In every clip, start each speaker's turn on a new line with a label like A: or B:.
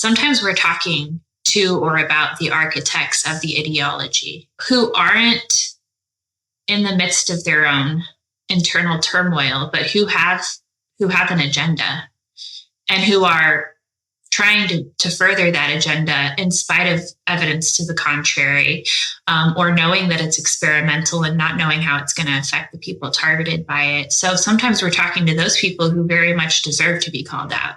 A: sometimes we're talking to or about the architects of the ideology who aren't in the midst of their own internal turmoil, but who have an agenda and who are trying to further that agenda in spite of evidence to the contrary, or knowing that it's experimental and not knowing how it's going to affect the people targeted by it. So sometimes we're talking to those people who very much deserve to be called out.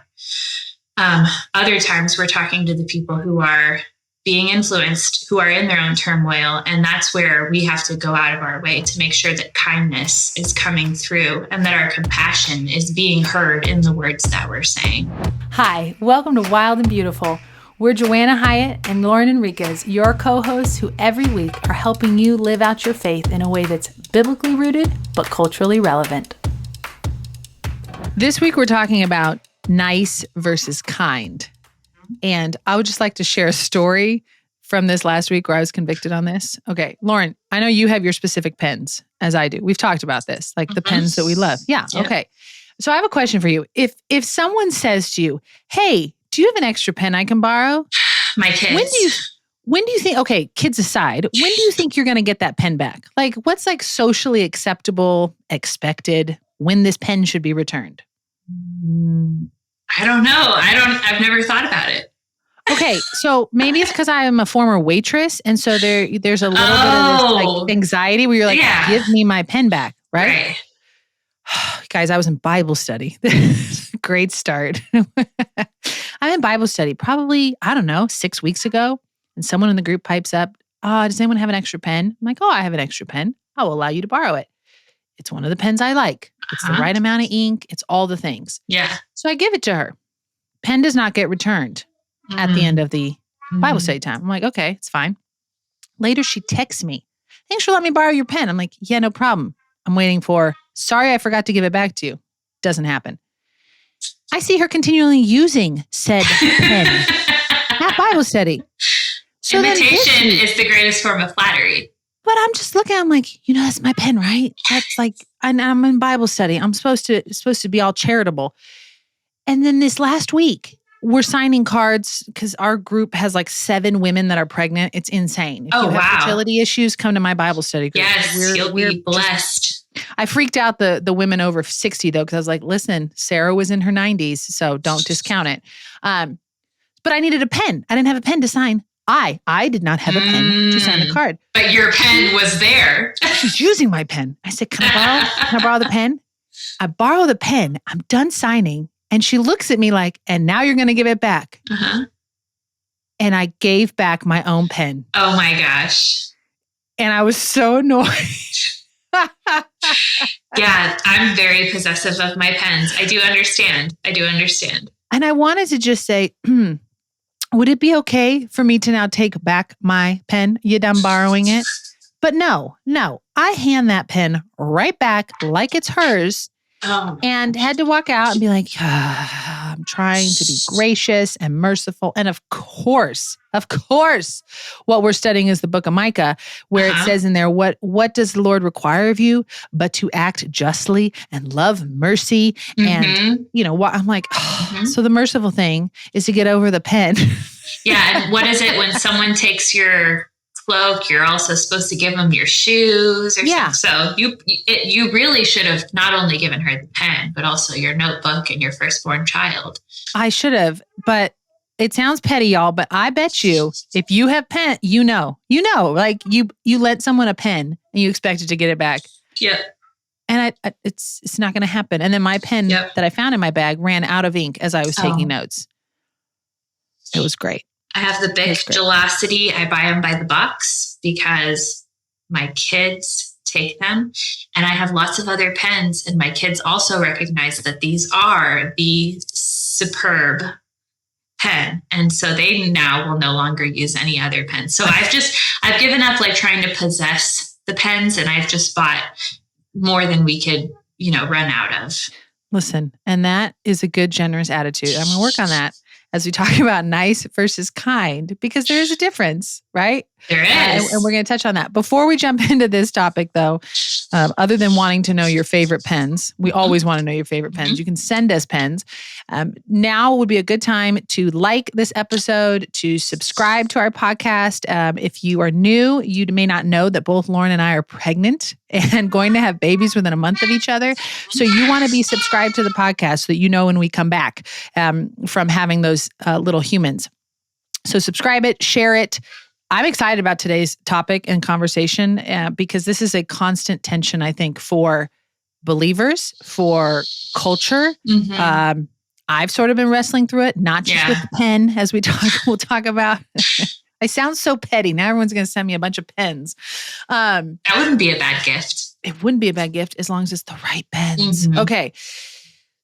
A: Other times we're talking to the people who are being influenced, who are in their own turmoil. And that's where we have to go out of our way to make sure that kindness is coming through and that our compassion is being heard in the words that we're saying.
B: Hi, welcome to Wild and Beautiful. We're Joanna Hyatt and Lauren Enriquez, your co-hosts who every week are helping you live out your faith in a way that's biblically rooted, but culturally relevant.
C: This week we're talking about nice versus kind. And I would just like to share a story from this last week where I was convicted on this. Okay, Lauren, I know you have your specific pens, as I do. We've talked about this, like the pens that we love. Yeah, okay. So I have a question for you. If someone says to you, hey, do you have an extra pen I can borrow?
A: My kids.
C: When do you think, okay, kids aside, when do you think you're going to get that pen back? Like what's like socially acceptable, expected, when this pen should be returned?
A: I don't know. I've never thought about it.
C: Okay, so maybe it's because I am a former waitress, and so there's a little bit of this like anxiety where you're like, give me my pen back, right? Guys, I was in Bible study. Great start. I'm in Bible study probably, 6 weeks ago, and someone in the group pipes up, does anyone have an extra pen? I'm like, I have an extra pen. I will allow you to borrow it. It's one of the pens I like. It's the right amount of ink. It's all the things.
A: Yeah.
C: So I give it to her. Pen does not get returned at the end of the Bible study time. I'm like, okay, it's fine. Later, she texts me. Thanks for letting me borrow your pen. I'm like, yeah, no problem. I'm waiting for, sorry, I forgot to give it back to you. Doesn't happen. I see her continually using said pen at Bible study. So
A: imitation is the greatest form of flattery.
C: But I'm just looking, I'm like, that's my pen, right? That's like, I'm in Bible study. I'm supposed to be all charitable. And then this last week, we're signing cards because our group has like 7 women that are pregnant. It's insane. If you have fertility issues, come to my Bible study group.
A: Yes, you'll be blessed.
C: I freaked out the women over 60 though, because I was like, listen, Sarah was in her 90s, so don't discount it. But I needed a pen. I didn't have a pen to sign. I did not have a pen to sign the card.
A: But your pen was there.
C: She's using my pen. I said, can I borrow the pen? I borrow the pen. I'm done signing. And she looks at me like, and now you're going to give it back. And I gave back my own pen.
A: Oh my gosh.
C: And I was so annoyed.
A: Yeah, I'm very possessive of my pens. I do understand.
C: And I wanted to just say, would it be okay for me to now take back my pen? You done borrowing it? But no, I hand that pen right back like it's hers and had to walk out and be like, I'm trying to be gracious and merciful. And of course, what we're studying is the book of Micah, where it says in there, what does the Lord require of you but to act justly and love mercy? And, I'm like, so the merciful thing is to get over the pen.
A: Yeah. And what is it when someone takes your cloak, you're also supposed to give them your shoes or something. So you really should have not only given her the pen, but also your notebook and your firstborn child.
C: I should have, but it sounds petty, y'all, but I bet you if you have pen, like you lent someone a pen and you expected to get it back.
A: Yep.
C: And it's not going to happen. And then my pen that I found in my bag ran out of ink as I was taking notes. It was great.
A: I have the Bic Gelosity. I buy them by the box because my kids take them. And I have lots of other pens. And my kids also recognize that these are the superb pen. And so they now will no longer use any other pen. So I've given up like trying to possess the pens, and I've just bought more than we could, run out of.
C: Listen, and that is a good, generous attitude. I'm going to work on that as we talk about nice versus kind, because there is a difference, right?
A: There is.
C: And we're going to touch on that. Before we jump into this topic, though, other than wanting to know your favorite pens, we always want to know your favorite pens. You can send us pens. Now would be a good time to like this episode, to subscribe to our podcast. If you are new, you may not know that both Lauren and I are pregnant and going to have babies within a month of each other. So you want to be subscribed to the podcast so that you know when we come back from having those little humans. So subscribe it, share it. I'm excited about today's topic and conversation because this is a constant tension, I think, for believers, for culture. I've sort of been wrestling through it, not just with the pen, as we'll talk about. I sound so petty. Now everyone's going to send me a bunch of pens.
A: That wouldn't be a bad gift.
C: It wouldn't be a bad gift as long as it's the right pens. Okay.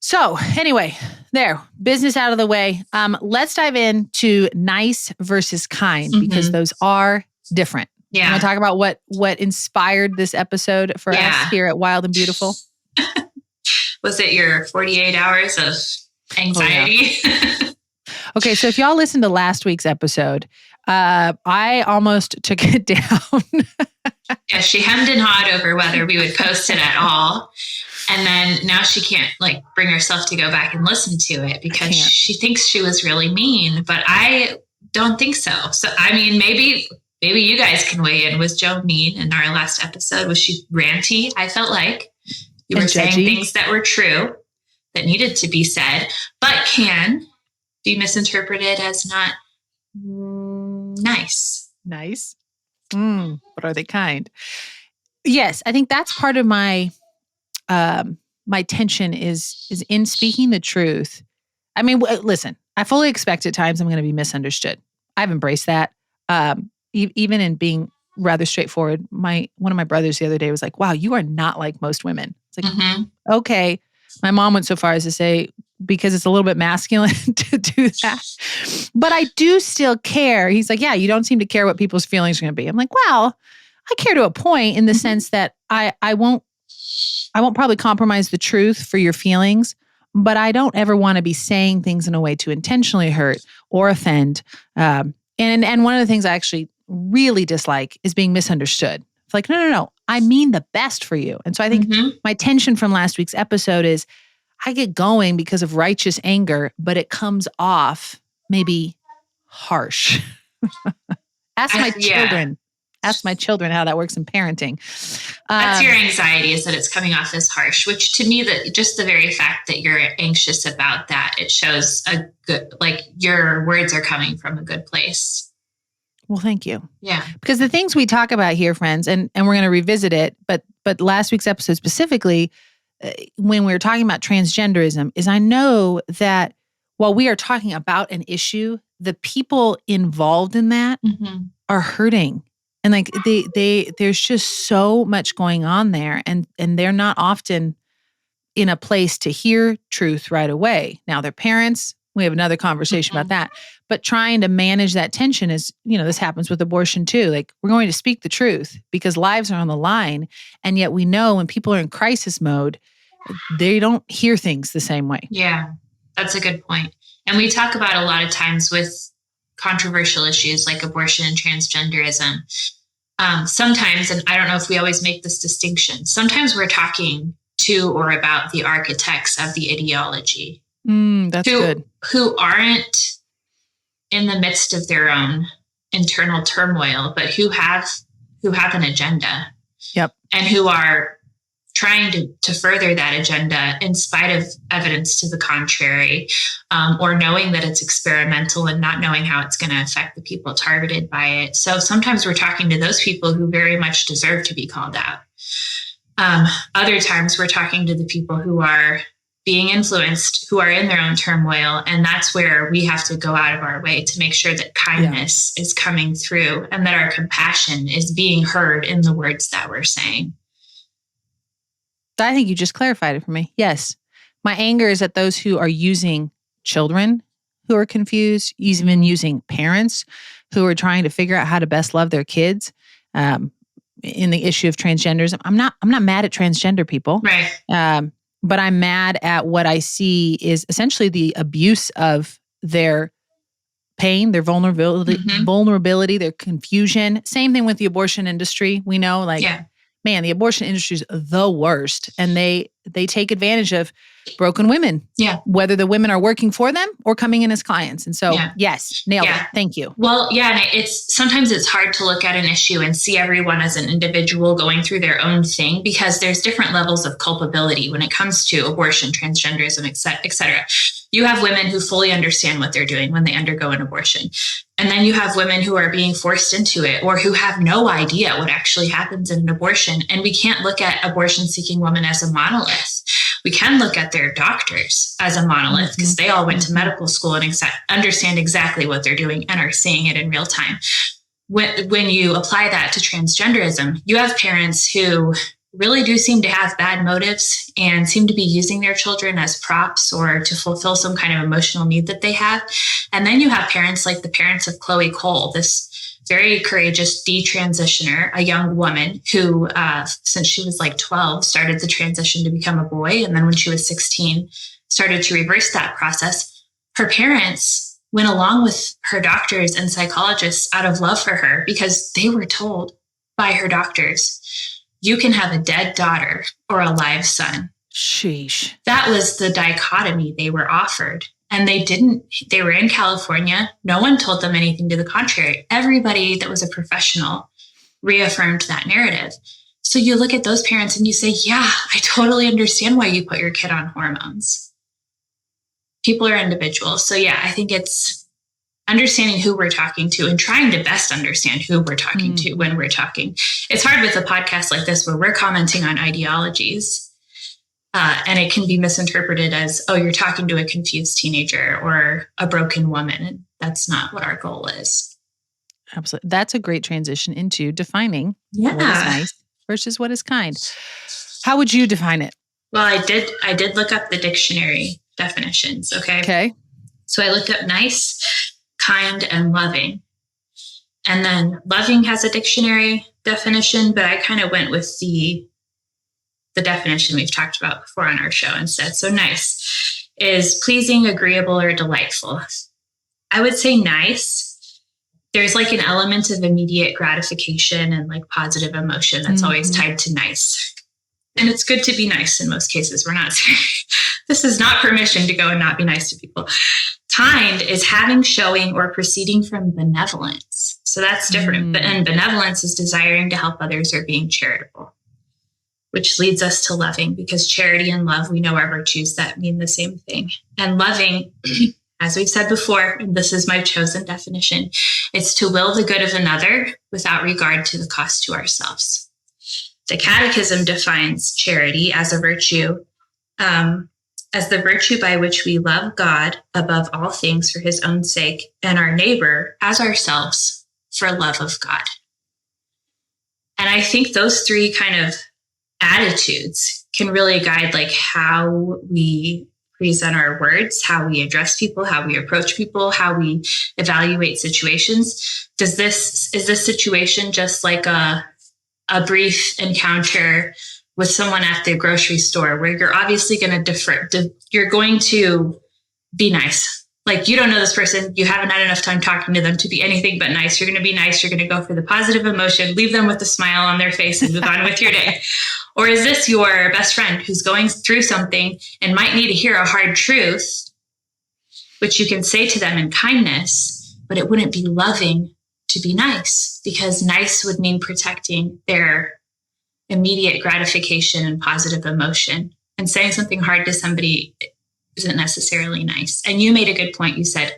C: So anyway, there, business out of the way. Let's dive into nice versus kind because those are different.
A: Yeah.
C: I'm going to talk about what inspired this episode for us here at Wild and Beautiful.
A: Was it your 48 hours of anxiety?
C: Oh, yeah. Okay, so if y'all listened to last week's episode, I almost took it down.
A: Yeah, she hemmed and hawed over whether we would post it at all. And then now she can't bring herself to go back and listen to it because she thinks she was really mean, but I don't think so. So, I mean, maybe you guys can weigh in. Was Jo mean in our last episode? Was she ranty? I felt like you were saying things that were true that needed to be said, but can be misinterpreted as not nice.
C: Nice. But are they kind? Yes, I think that's part of my my tension is in speaking the truth. I mean, listen, I fully expect at times I'm going to be misunderstood. I've embraced that. Even in being rather straightforward. One of my brothers the other day was like, "Wow, you are not like most women." It's like, okay. My mom went so far as to say, because it's a little bit masculine to do that. But I do still care. He's like, yeah, you don't seem to care what people's feelings are going to be. I'm like, well, I care to a point in the sense that I won't probably compromise the truth for your feelings, but I don't ever want to be saying things in a way to intentionally hurt or offend. And one of the things I actually really dislike is being misunderstood. It's like, no. I mean the best for you. And so I think my tension from last week's episode is I get going because of righteous anger, but it comes off maybe harsh. Ask my children how that works in parenting.
A: That's your anxiety, is that it's coming off as harsh, which to me, that just the very fact that you're anxious about that, it shows a good, your words are coming from a good place.
C: Well, thank you.
A: Yeah.
C: Because the things we talk about here, friends, and we're going to revisit it, but last week's episode specifically, when we were talking about transgenderism, is I know that while we are talking about an issue, the people involved in that are hurting. And there's just so much going on there, and they're not often in a place to hear truth right away. Now, their parents, we have another conversation about that, but trying to manage that tension is, this happens with abortion too. We're going to speak the truth because lives are on the line. And yet we know when people are in crisis mode, they don't hear things the same way.
A: Yeah, that's a good point. And we talk about a lot of times with controversial issues like abortion and transgenderism. Sometimes, and I don't know if we always make this distinction, sometimes we're talking to or about the architects of the ideology.
C: That's good.
A: Who aren't in the midst of their own internal turmoil, but who have an agenda.
C: Yep.
A: And who are trying to further that agenda in spite of evidence to the contrary, or knowing that it's experimental and not knowing how it's going to affect the people targeted by it. So sometimes we're talking to those people who very much deserve to be called out. Other times we're talking to the people who are being influenced, who are in their own turmoil. And that's where we have to go out of our way to make sure that kindness is coming through and that our compassion is being heard in the words that we're saying.
C: I think you just clarified it for me. Yes. My anger is at those who are using children who are confused, even using parents who are trying to figure out how to best love their kids. In the issue of transgenderism, I'm not mad at transgender people.
A: Right.
C: But I'm mad at what I see is essentially the abuse of their pain, their vulnerability, their confusion. Same thing with the abortion industry. We know, man, the abortion industry is the worst, and they take advantage of broken women.
A: Yeah.
C: Whether the women are working for them or coming in as clients. And so, yes, nailed it. Thank you.
A: Well, yeah, and sometimes it's hard to look at an issue and see everyone as an individual going through their own thing, because there's different levels of culpability when it comes to abortion, transgenderism, et cetera. You have women who fully understand what they're doing when they undergo an abortion. And then you have women who are being forced into it, or who have no idea what actually happens in an abortion. And we can't look at abortion-seeking women as a monolith. We can look at their doctors as a monolith, because they all went to medical school and understand exactly what they're doing and are seeing it in real time. When you apply that to transgenderism, you have parents who really do seem to have bad motives and seem to be using their children as props or to fulfill some kind of emotional need that they have. And then you have parents like the parents of Chloe Cole, this very courageous detransitioner, a young woman who, since she was like 12, started the transition to become a boy. And then when she was 16, started to reverse that process. Her parents went along with her doctors and psychologists out of love for her, because they were told by her doctors, you can have a dead daughter or a live son.
C: Sheesh.
A: That was the dichotomy they were offered. And they were in California. No one told them anything to the contrary. Everybody that was a professional reaffirmed that narrative. So you look at those parents and you say, yeah, I totally understand why you put your kid on hormones. People are individuals. So yeah, I think it's understanding who we're talking to and trying to best understand who we're talking to when we're talking. It's hard with a podcast like this where we're commenting on ideologies. And it can be misinterpreted as, oh, you're talking to a confused teenager or a broken woman. And that's not what our goal is.
C: Absolutely. That's a great transition into defining what is nice versus what is kind. How would you define it?
A: Well, I did look up the dictionary definitions. Okay. So I looked up nice, kind, and loving. And then loving has a dictionary definition, but I kind of went with the definition we've talked about before on our show instead. So nice is pleasing, agreeable, or delightful. I would say nice. There's like an element of immediate gratification and like positive emotion that's always tied to nice. And it's good to be nice in most cases. We're not saying this is not permission to go and not be nice to people. Kind is having, showing, or proceeding from benevolence. So that's different. And benevolence is desiring to help others or being charitable, which leads us to loving, because charity and love, we know, are virtues that mean the same thing. And loving, as we've said before, and this is my chosen definition, it's to will the good of another without regard to the cost to ourselves. The Catechism defines charity as a virtue, as the virtue by which we love God above all things for his own sake, and our neighbor as ourselves for love of God. And I think those three kind of attitudes can really guide like how we present our words, how we address people, how we approach people, how we evaluate situations. Is this situation just like a brief encounter with someone at the grocery store where you're obviously going to defer, you're going to be nice. Like, you don't know this person. You haven't had enough time talking to them to be anything but nice. You're going to be nice. You're going to go for the positive emotion, leave them with a smile on their face and move on with your day. Or is this your best friend who's going through something and might need to hear a hard truth, which you can say to them in kindness, but it wouldn't be loving to be nice, because nice would mean protecting their immediate gratification and positive emotion. And saying something hard to somebody isn't necessarily nice. And you made a good point. You said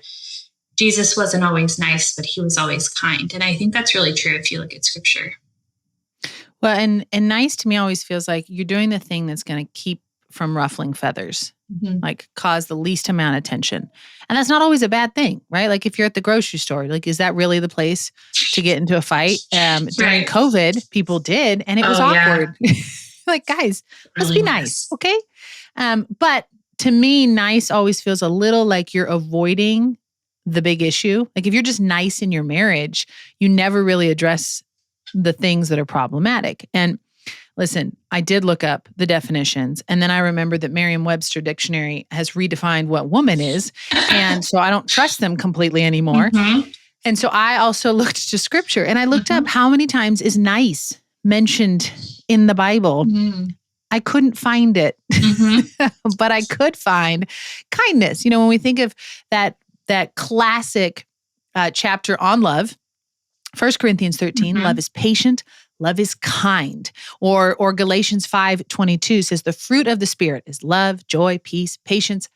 A: Jesus wasn't always nice, but he was always kind. And I think that's really true if you look at scripture.
C: Well, and nice to me always feels like you're doing the thing that's going to keep from ruffling feathers, like cause the least amount of tension. And that's not always a bad thing, right? Like if you're at the grocery store, like, is that really the place to get into a fight? During COVID, people did, and it was awkward. Yeah. Like, guys, let's be nice, okay? But to me, nice always feels a little like you're avoiding the big issue. Like if you're just nice in your marriage, you never really address the things that are problematic. And Listen, I did look up the definitions, and then I remembered that Merriam-Webster Dictionary has redefined what woman is, and so I don't trust them completely anymore.
A: Mm-hmm.
C: And so I also looked to scripture, and I looked up how many times is nice mentioned in the Bible.
A: Mm-hmm.
C: I couldn't find it, but I could find kindness. When we think of that classic chapter on love, 1 Corinthians 13, love is patient, love is kind. Or Galatians 5:22 says the fruit of the Spirit is love, joy, peace, patience,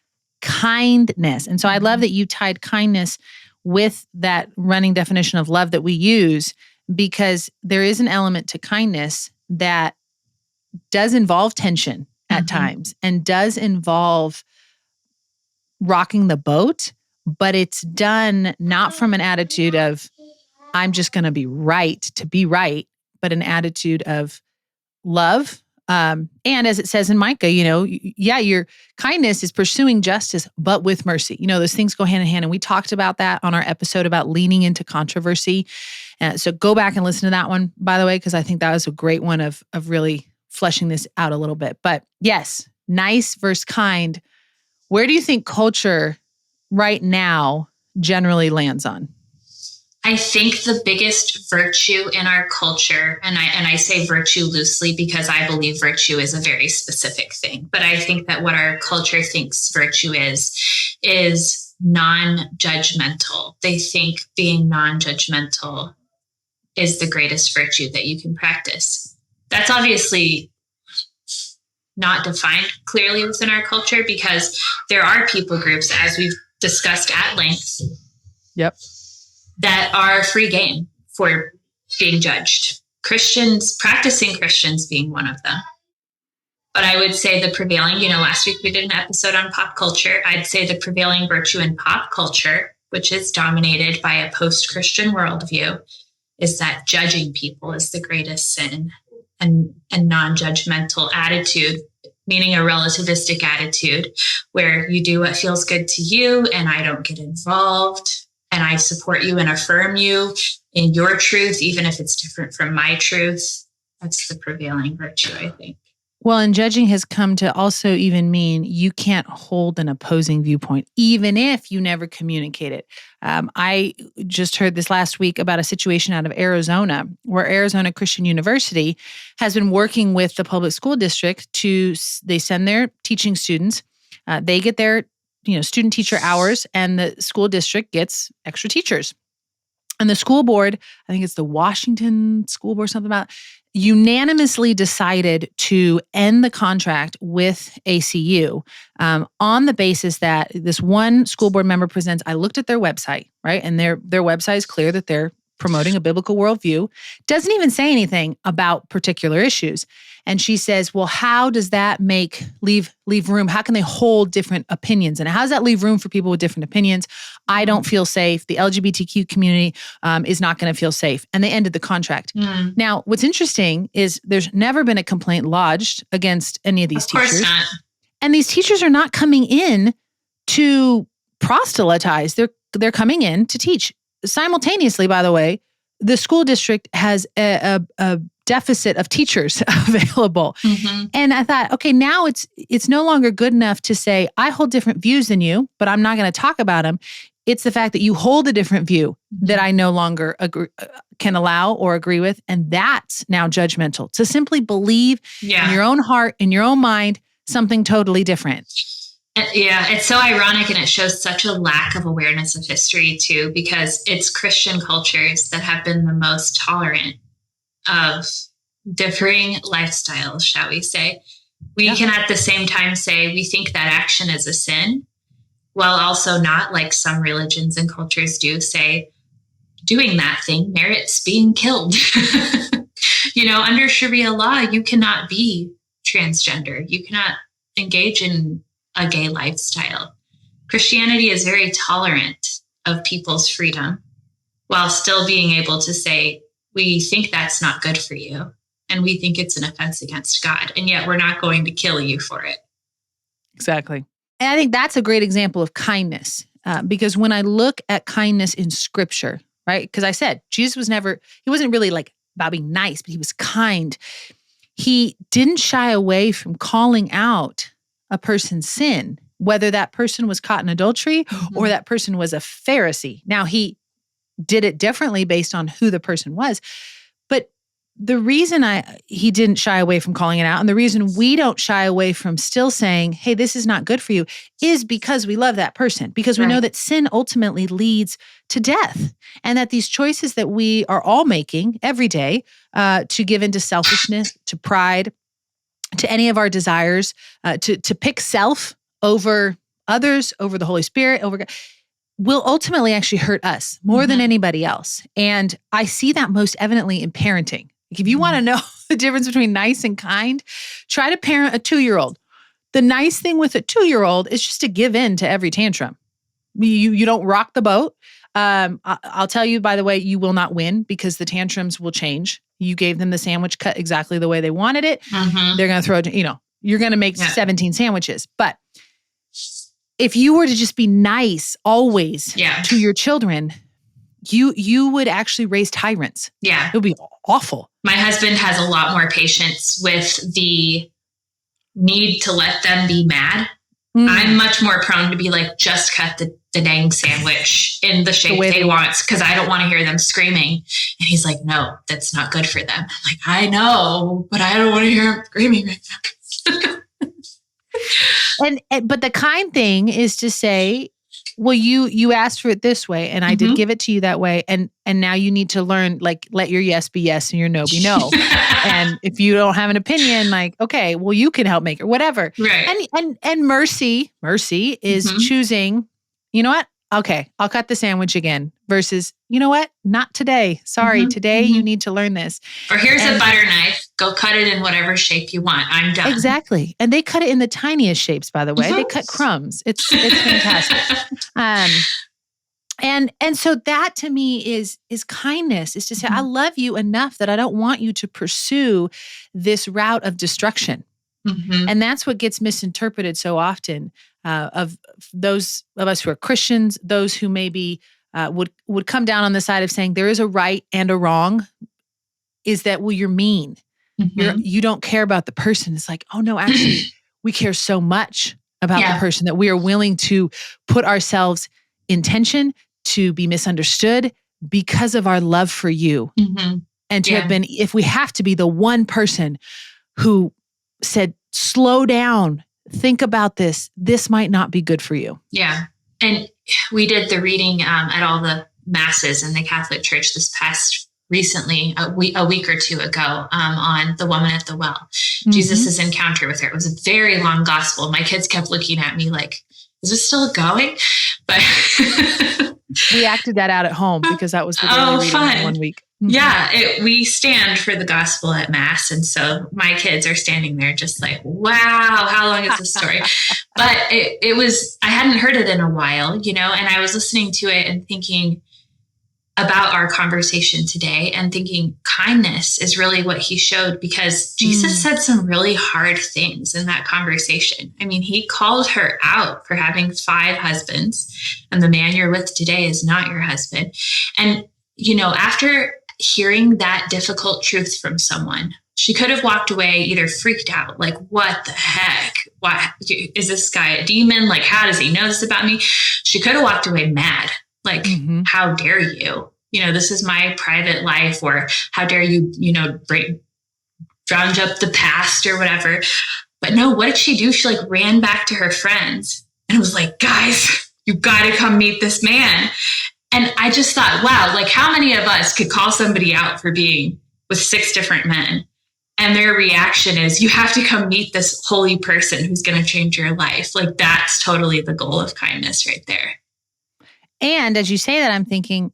C: kindness. And so I love that you tied kindness with that running definition of love that we use, because there is an element to kindness that does involve tension at times and does involve rocking the boat, but it's done not from an attitude of, I'm just going to be right, but an attitude of love. And as it says in Micah, your kindness is pursuing justice, but with mercy. Those things go hand in hand. And we talked about that on our episode about leaning into controversy. So go back and listen to that one, by the way, because I think that was a great one of really fleshing this out a little bit. But yes, nice versus kind. Where do you think culture right now generally lands on?
A: I think the biggest virtue in our culture, and I say virtue loosely because I believe virtue is a very specific thing, but I think that what our culture thinks virtue is non-judgmental. They think being non-judgmental is the greatest virtue that you can practice. That's obviously not defined clearly within our culture, because there are people groups, as we've discussed at length, that are free game for being judged. Practicing Christians being one of them. But I would say the prevailing, last week we did an episode on pop culture. I'd say the prevailing virtue in pop culture, which is dominated by a post-Christian worldview, is that judging people is the greatest sin, and non-judgmental attitude, meaning a relativistic attitude where you do what feels good to you and I don't get involved. And I support you and affirm you in your truth, even if it's different from my truth. That's the prevailing virtue, I think.
C: Well, and judging has come to also even mean you can't hold an opposing viewpoint, even if you never communicate it. I just heard this last week about a situation out of Arizona, where Arizona Christian University has been working with the public school district they send their teaching students, they get their student teacher hours, and the school district gets extra teachers. And the school board, I think it's the Washington School Board, something about, unanimously decided to end the contract with ACU on the basis that this one school board member presents. I looked at their website, right? And their website is clear that they're promoting a biblical worldview. Doesn't even say anything about particular issues. And she says, well, how does that leave room? How can they hold different opinions? And how does that leave room for people with different opinions? I don't feel safe. The LGBTQ community is not going to feel safe. And they ended the contract. Now, what's interesting is there's never been a complaint lodged against any of these teachers.
A: Of course not.
C: And these teachers are not coming in to proselytize. They're coming in to teach. Simultaneously, by the way, the school district has a deficit of teachers available. And I thought, okay, now it's no longer good enough to say, I hold different views than you, but I'm not going to talk about them. It's the fact that you hold a different view that I no longer can allow or agree with. And that's now judgmental. To simply believe in your own heart, in your own mind, something totally different.
A: Yeah, it's so ironic, and it shows such a lack of awareness of history too, because it's Christian cultures that have been the most tolerant of differing lifestyles, shall we say. We can at the same time say we think that action is a sin, while also not, like some religions and cultures do, say doing that thing merits being killed. Under Sharia law, you cannot be transgender. You cannot engage in a gay lifestyle. Christianity is very tolerant of people's freedom, while still being able to say, we think that's not good for you, and we think it's an offense against God, and yet we're not going to kill you for it.
C: Exactly. And I think that's a great example of kindness, because when I look at kindness in scripture, right? Because I said, Jesus he wasn't really like about being nice, but he was kind. he didn't shy away from calling out a person's sin, whether that person was caught in adultery or that person was a Pharisee. Now, he did it differently based on who the person was. But the reason he didn't shy away from calling it out, and the reason we don't shy away from still saying, hey, this is not good for you, is because we love that person, because we know that sin ultimately leads to death, and that these choices that we are all making every day to give into selfishness, to pride, to any of our desires, to pick self over others, over the Holy Spirit, over God, will ultimately actually hurt us more than anybody else. And I see that most evidently in parenting. Like if you want to know the difference between nice and kind, try to parent a 2-year-old. The nice thing with a 2-year-old is just to give in to every tantrum. You don't rock the boat. I'll tell you, by the way, you will not win because the tantrums will change. You gave them the sandwich cut exactly the way they wanted it. They're going to throw, you're going to make 17 sandwiches. But if you were to just be nice always to your children, you would actually raise tyrants.
A: Yeah.
C: It would be awful.
A: My husband has a lot more patience with the need to let them be mad. I'm much more prone to be like, just cut the dang sandwich in the shape they want, because I don't want to hear them screaming. And he's like, no, that's not good for them. I'm like, I know, but I don't want to hear them screaming right now.
C: But the kind thing is to say, well, you asked for it this way, and I did give it to you that way, and now you need to learn, like, let your yes be yes and your no be no. And if you don't have an opinion, like, okay, well, you can help make it, whatever.
A: Right.
C: And mercy is choosing, you know what? Okay, I'll cut the sandwich again versus, you know what? Not today. Sorry, today you need to learn this. Or
A: here's a butter knife. Go cut it in whatever shape you want. I'm done.
C: Exactly. And they cut it in the tiniest shapes, by the way. They cut crumbs. It's fantastic. And so that to me is kindness, is to say, I love you enough that I don't want you to pursue this route of destruction. And that's what gets misinterpreted so often of those of us who are Christians, those who maybe would come down on the side of saying there is a right and a wrong, is that, well, you're mean. You don't care about the person. It's like, oh no, actually, we care so much about the person that we are willing to put ourselves in tension, to be misunderstood because of our love for you. And to have been, if we have to be the one person who said, slow down, think about this. This might not be good for you.
A: Yeah. And we did the reading at all the masses in the Catholic Church this past recently, a week or two ago, on the woman at the well, Jesus' encounter with her. It was a very long gospel. My kids kept looking at me like, is this still going? But
C: we acted that out at home because that was the daily reading
A: fun.
C: 1 week.
A: Yeah, we stand for the gospel at Mass. And so my kids are standing there just like, wow, how long is this story? But it was, I hadn't heard it in a while, and I was listening to it and thinking about our conversation today and thinking kindness is really what he showed, because Jesus said some really hard things in that conversation. I mean, he called her out for having 5 husbands, and the man you're with today is not your husband. And, after hearing that difficult truth from someone, she could have walked away either freaked out, like, what the heck? Why is this guy a demon? Like, how does he know this about me? She could have walked away mad. Like, how dare you? This is my private life, or how dare you, round up the past or whatever. But no, what did she do? She ran back to her friends and was like, guys, you got to come meet this man. And I just thought, wow, how many of us could call somebody out for being with 6 different men? And their reaction is, you have to come meet this holy person who's going to change your life. That's totally the goal of kindness right there.
C: And as you say that, I'm thinking,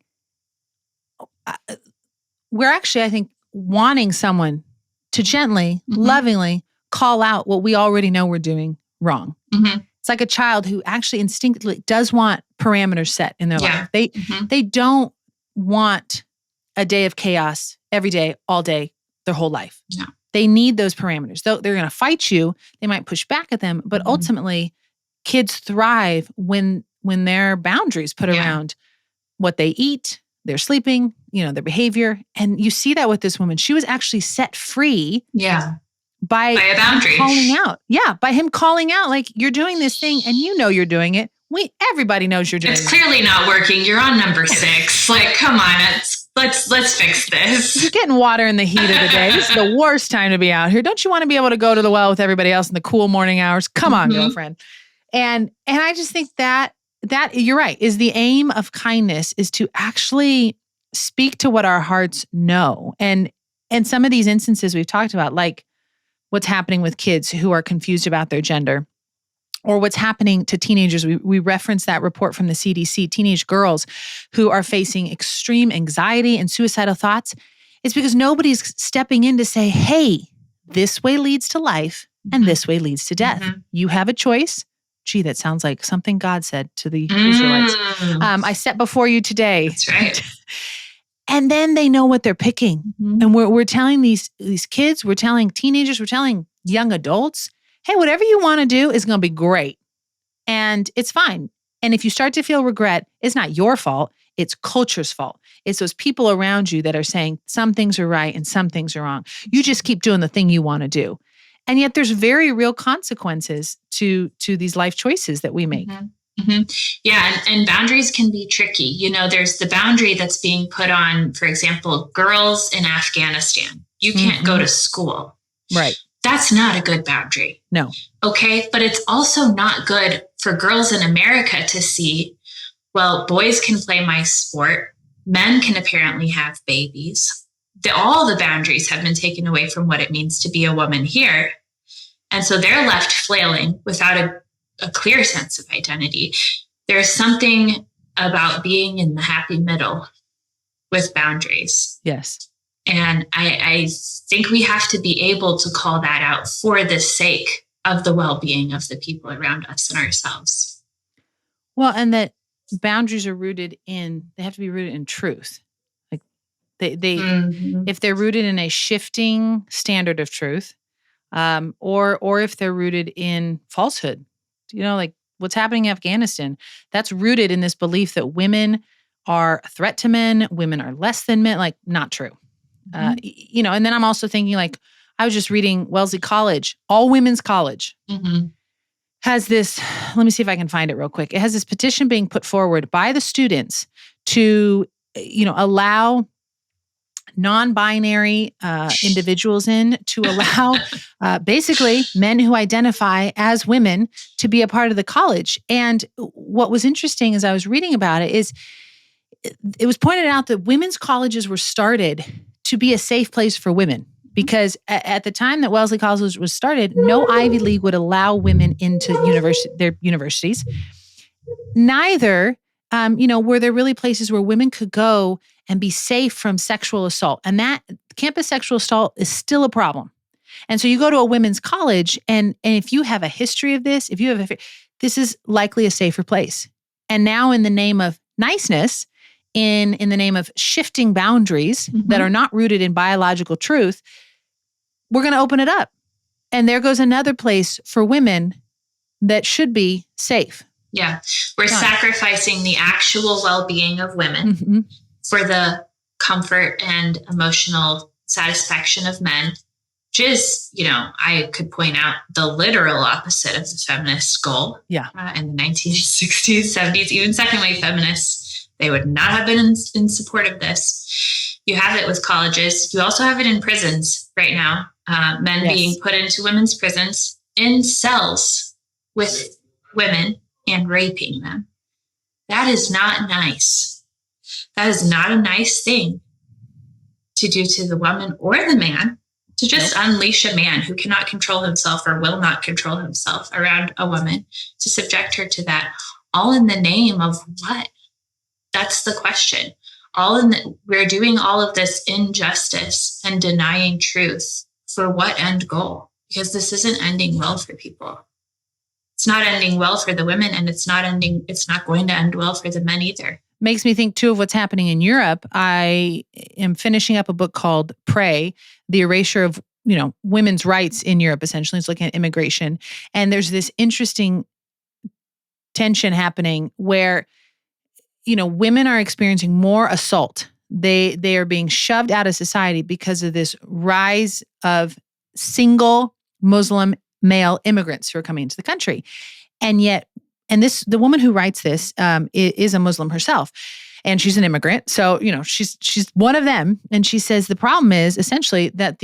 C: we're actually, I think, wanting someone to gently, lovingly call out what we already know we're doing wrong. It's like a child who actually instinctively does want parameters set in their life. They don't want a day of chaos every day, all day, their whole life.
A: No.
C: They need those parameters. They're going to fight you. They might push back at them, but ultimately, kids thrive when there are boundaries put around what they eat, their sleeping, their behavior. And you see that with this woman. She was actually set free
A: by a boundary.
C: Calling out. Yeah, by him calling out, like, you're doing this thing and you know you're doing it. Everybody knows you're doing it.
A: It's clearly not working. You're on number 6. Like, come on, let's fix this.
C: You're getting water in the heat of the day. This is the worst time to be out here. Don't you want to be able to go to the well with everybody else in the cool morning hours? Come on, girlfriend. And I just think that you're right, is the aim of kindness is to actually speak to what our hearts know. And some of these instances we've talked about, like what's happening with kids who are confused about their gender, or what's happening to teenagers. We referenced that report from the CDC, teenage girls who are facing extreme anxiety and suicidal thoughts. It's because nobody's stepping in to say, hey, this way leads to life and this way leads to death. You have a choice. Gee, that sounds like something God said to the Israelites. I set before you today.
A: That's right.
C: And then they know what they're picking. And we're telling these kids, we're telling teenagers, we're telling young adults, hey, whatever you want to do is going to be great. And it's fine. And if you start to feel regret, it's not your fault. It's culture's fault. It's those people around you that are saying some things are right and some things are wrong. You just keep doing the thing you want to do. And yet there's very real consequences to these life choices that we make.
A: Yeah. And boundaries can be tricky. You know, there's the boundary that's being put on, for example, girls in Afghanistan. You can't go to school.
C: Right.
A: That's not a good boundary.
C: No. Okay.
A: But it's also not good for girls in America to see, well, boys can play my sport. Men can apparently have babies. All the boundaries have been taken away from what it means to be a woman here. And so they're left flailing without a clear sense of identity. There's something about being in the happy middle with boundaries.
C: Yes.
A: And I think we have to be able to call that out for the sake of the well-being of the people around us and ourselves.
C: Well, and that boundaries are they have to be rooted in truth. Like they if they're rooted in a shifting standard of truth, or if they're rooted in falsehood, like what's happening in Afghanistan, that's rooted in this belief that women are a threat to men, women are less than men, like not true. And then I'm also thinking, like, I was just reading Wellesley College, all women's college, has this, let me see if I can find it real quick. It has this petition being put forward by the students to, allow non-binary individuals to allow basically men who identify as women to be a part of the college. And what was interesting as I was reading about it is it was pointed out that women's colleges were started to be a safe place for women, because at the time that Wellesley College was started, no Ivy League would allow women into their universities. Neither, were there really places where women could go and be safe from sexual assault. And that campus sexual assault is still a problem. And so you go to a women's college, and if you have a history of this, this is likely a safer place. And now, in the name of niceness, in the name of shifting boundaries that are not rooted in biological truth, we're going to open it up. And there goes another place for women that should be safe.
A: Yeah. We're sacrificing the actual well-being of women for the comfort and emotional satisfaction of men, which is, I could point out the literal opposite of the feminist goal.
C: Yeah.
A: In the 1960s, 70s, even second-wave feminists, they would not have been in support of this. You have it with colleges. You also have it in prisons right now. Men being put into women's prisons in cells with women and raping them. That is not nice. That is not a nice thing to do to the woman or the man, to just unleash a man who cannot control himself or will not control himself around a woman, to subject her to that, all in the name of what? That's the question. We're doing all of this injustice and denying truth for what end goal? Because this isn't ending well for people. It's not ending well for the women, and it's not going to end well for the men either.
C: Makes me think too of what's happening in Europe. I am finishing up a book called Pray, the erasure of, women's rights in Europe, essentially. It's looking at immigration. And there's this interesting tension happening where, women are experiencing more assault. They are being shoved out of society because of this rise of single Muslim male immigrants who are coming into the country. And yet, the woman who writes this is a Muslim herself, and she's an immigrant. So, she's one of them. And she says the problem is essentially that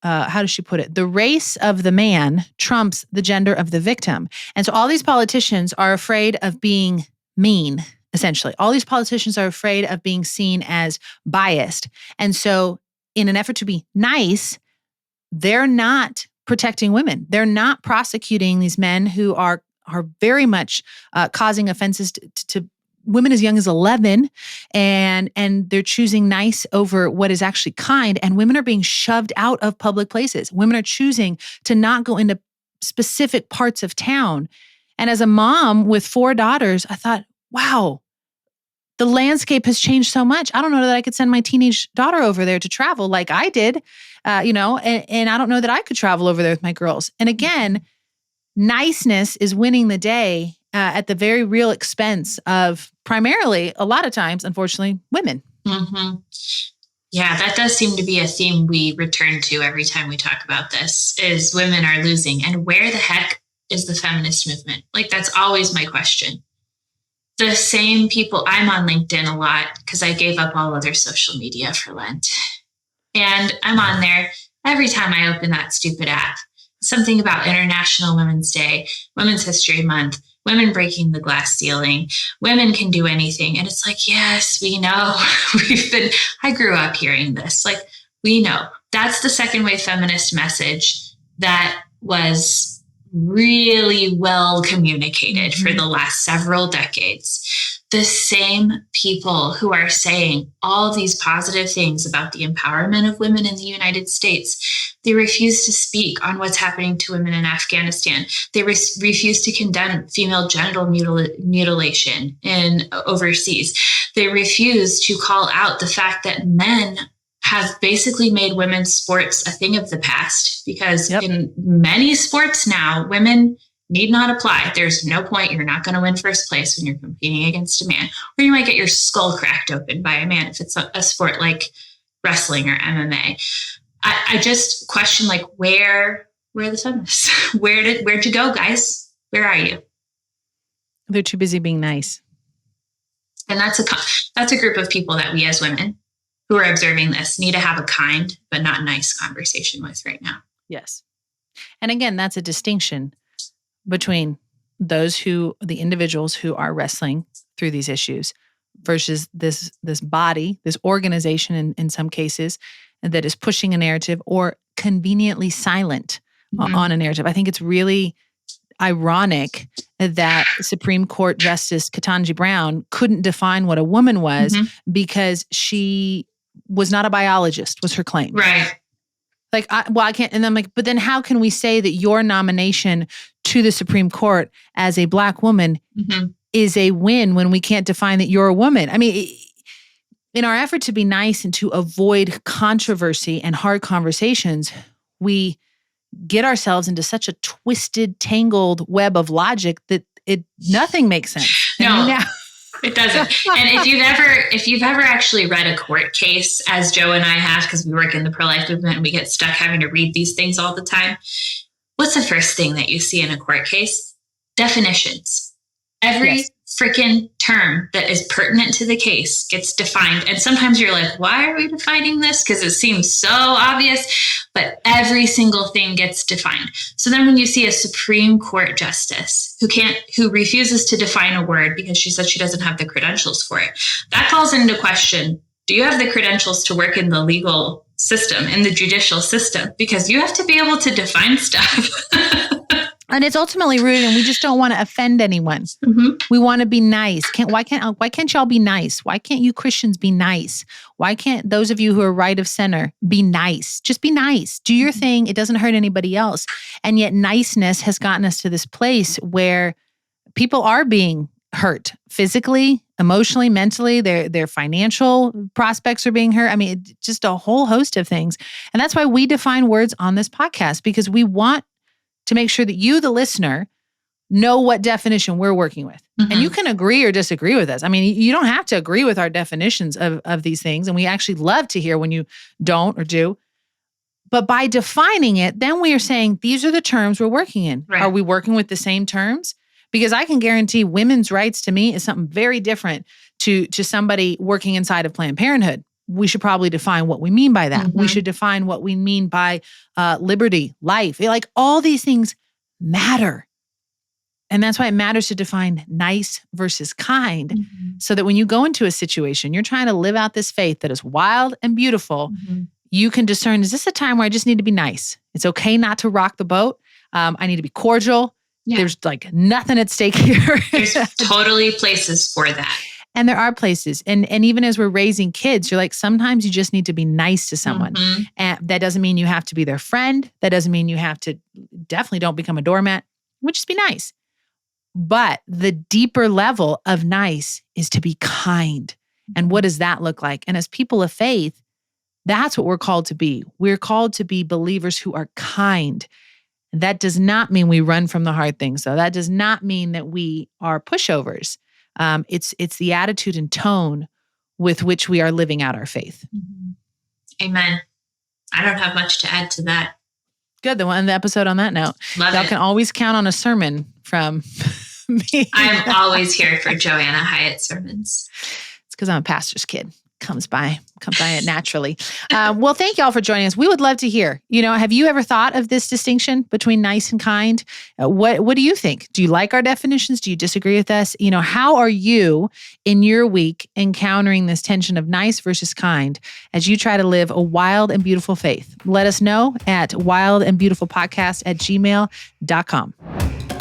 C: how does she put it? The race of the man trumps the gender of the victim. And so all these politicians are afraid of being mean, essentially. All these politicians are afraid of being seen as biased. And so in an effort to be nice, they're not protecting women. They're not prosecuting these men who are very much causing offenses to women as young as 11, and they're choosing nice over what is actually kind, and women are being shoved out of public places. Women are choosing to not go into specific parts of town. And as a mom with 4 daughters, I thought, wow, the landscape has changed so much. I don't know that I could send my teenage daughter over there to travel like I did, and I don't know that I could travel over there with my girls. And again, niceness is winning the day at the very real expense of primarily, a lot of times, unfortunately, women.
A: Mm-hmm. Yeah, that does seem to be a theme we return to every time we talk about this, is women are losing. And where the heck is the feminist movement? Like, that's always my question. The same people, I'm on LinkedIn a lot because I gave up all other social media for Lent. And I'm on there every time I open that stupid app. Something about International Women's Day, Women's History Month, women breaking the glass ceiling, women can do anything. And it's like, yes, we know. I grew up hearing this. Like, we know. That's the second wave feminist message that was really well communicated for the last several decades. The same people who are saying all these positive things about the empowerment of women in the United States, they refuse to speak on what's happening to women in Afghanistan. They refuse to condemn female genital mutilation in overseas. They refuse to call out the fact that men have basically made women's sports a thing of the past, because in many sports now, women need not apply. There's no point. You're not going to win first place when you're competing against a man, or you might get your skull cracked open by a man if it's a sport like wrestling or MMA. I just question, like, where are the feminists? Where'd you go, guys? Where are you?
C: They're too busy being nice.
A: And that's a group of people that we as women who are observing this need to have a kind but not nice conversation with right now.
C: Yes. And again, that's a distinction between the individuals who are wrestling through these issues versus this body, this organization in some cases, that is pushing a narrative or conveniently silent on a narrative. I think it's really ironic that Supreme Court Justice Ketanji Brown couldn't define what a woman was because she was not a biologist, was her claim.
A: Right.
C: Like, I can't. And I'm like, but then how can we say that your nomination to the Supreme Court as a Black woman is a win when we can't define that you're a woman? I mean, in our effort to be nice and to avoid controversy and hard conversations, we get ourselves into such a twisted, tangled web of logic that nothing makes sense.
A: No. It doesn't. And if you've ever actually read a court case, as Joe and I have, because we work in the pro-life movement and we get stuck having to read these things all the time, what's the first thing that you see in a court case? Definitions. Every freaking term that is pertinent to the case gets defined. And sometimes you're like, why are we defining this? Because it seems so obvious, but every single thing gets defined. So then when you see a Supreme Court justice who refuses to define a word because she says she doesn't have the credentials for it, that calls into question, do you have the credentials to work in the legal system, in the judicial system? Because you have to be able to define stuff.
C: And it's ultimately rooted, and we just don't want to offend anyone. We want to be nice. Why can't y'all be nice? Why can't you Christians be nice? Why can't those of you who are right of center be nice? Just be nice. Do your thing. It doesn't hurt anybody else. And yet niceness has gotten us to this place where people are being hurt physically, emotionally, mentally. Their financial prospects are being hurt. I mean, just a whole host of things. And that's why we define words on this podcast, because we want to make sure that you, the listener, know what definition we're working with. And you can agree or disagree with us. I mean, you don't have to agree with our definitions of these things. And we actually love to hear when you don't or do. But by defining it, then we are saying, these are the terms we're working in.
A: Right.
C: Are we working with the same terms? Because I can guarantee women's rights to me is something very different to somebody working inside of Planned Parenthood. We should probably define what we mean by that. We should define what we mean by liberty, life. Like all these things matter. And that's why it matters to define nice versus kind, so that when you go into a situation, you're trying to live out this faith that is wild and beautiful, you can discern, is this a time where I just need to be nice? It's okay not to rock the boat. I need to be cordial. Yeah. There's like nothing at stake here.
A: There's totally places for that.
C: And there are places. And even as we're raising kids, you're like, sometimes you just need to be nice to someone. And that doesn't mean you have to be their friend. That doesn't mean you have to, definitely don't become a doormat. We'll just be nice. But the deeper level of nice is to be kind. And what does that look like? And as people of faith, that's what we're called to be. We're called to be believers who are kind. That does not mean we run from the hard things, though. That does not mean that we are pushovers. It's the attitude and tone with which we are living out our faith.
A: Amen. I don't have much to add to that.
C: Good. The episode on that note.
A: Love
C: Y'all
A: it.
C: can always count on a sermon from me.
A: I'm always here for Joanna Hyatt sermons.
C: It's because I'm a pastor's kid. Comes by it naturally. Well, thank y'all for joining us. We would love to hear, have you ever thought of this distinction between nice and kind? What do you think? Do you like our definitions? Do you disagree with us? How are you in your week encountering this tension of nice versus kind as you try to live a wild and beautiful faith? Let us know at wildandbeautifulpodcast@gmail.com.